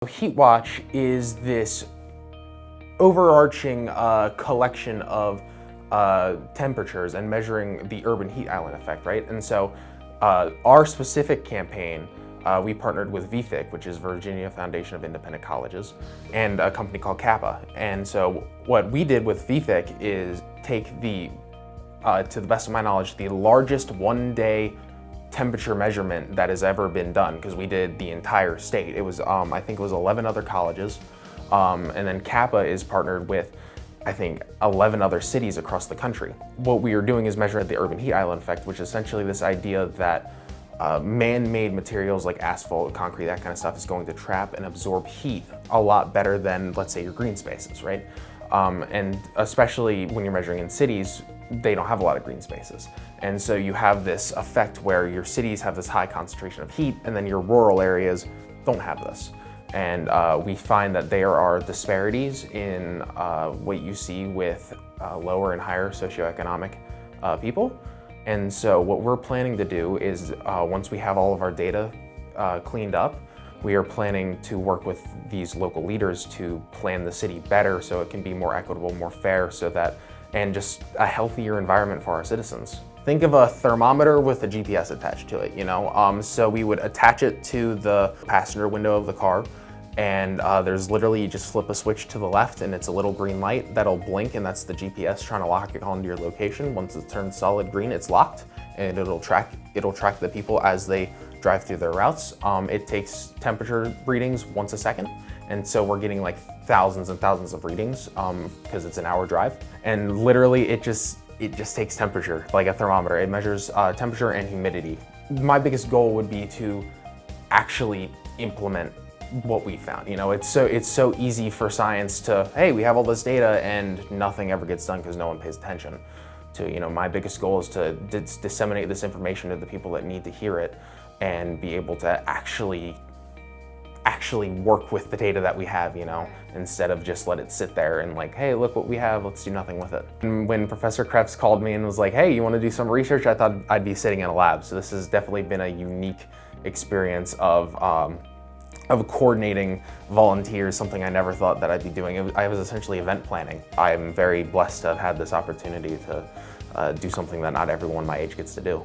Heat watch is this overarching collection of temperatures and measuring the urban heat island effect, right? And so our specific campaign, we partnered with VFIC, which is Virginia Foundation of Independent Colleges, and a company called CAPA. And so what we did with VFIC is take to the best of my knowledge, the largest one-day temperature measurement that has ever been done, because we did the entire state. It was, I think it was 11 other colleges, and then CAPA is partnered with, I think, 11 other cities across the country. What we are doing is measuring the urban heat island effect, which is essentially this idea that man-made materials like asphalt, concrete, that kind of stuff is going to trap and absorb heat a lot better than, let's say, your green spaces, right? And especially when you're measuring in cities, they don't have a lot of green spaces. And so you have this effect where your cities have this high concentration of heat, and then your rural areas don't have this. And we find that there are disparities in what you see with lower and higher socioeconomic people. And so what we're planning to do is, once we have all of our data cleaned up, we are planning to work with these local leaders to plan the city better so it can be more equitable, more fair, and just a healthier environment for our citizens. Think of a thermometer with a GPS attached to it, you know? So we would attach it to the passenger window of the car, and there's literally, you just flip a switch to the left and it's a little green light that'll blink, and that's the GPS trying to lock it onto your location. Once it turns solid green, it's locked, and it'll track the people as they drive through their routes. It takes temperature readings once a second, and so we're getting like thousands and thousands of readings because it's an hour drive. And literally it just takes temperature like a thermometer. It measures temperature and humidity. My biggest goal would be to actually implement what we found. You know, it's so easy for science to, hey, we have all this data and nothing ever gets done because no one pays attention to, you know, my biggest goal is to disseminate this information to the people that need to hear it and be able to actually work with the data that we have, you know, instead of just let it sit there and like, hey, look what we have, let's do nothing with it. And when Professor Krebs called me and was like, hey, you want to do some research, I thought I'd be sitting in a lab. So this has definitely been a unique experience of coordinating volunteers, something I never thought that I'd be doing. I was essentially event planning. I'm very blessed to have had this opportunity to do something that not everyone my age gets to do.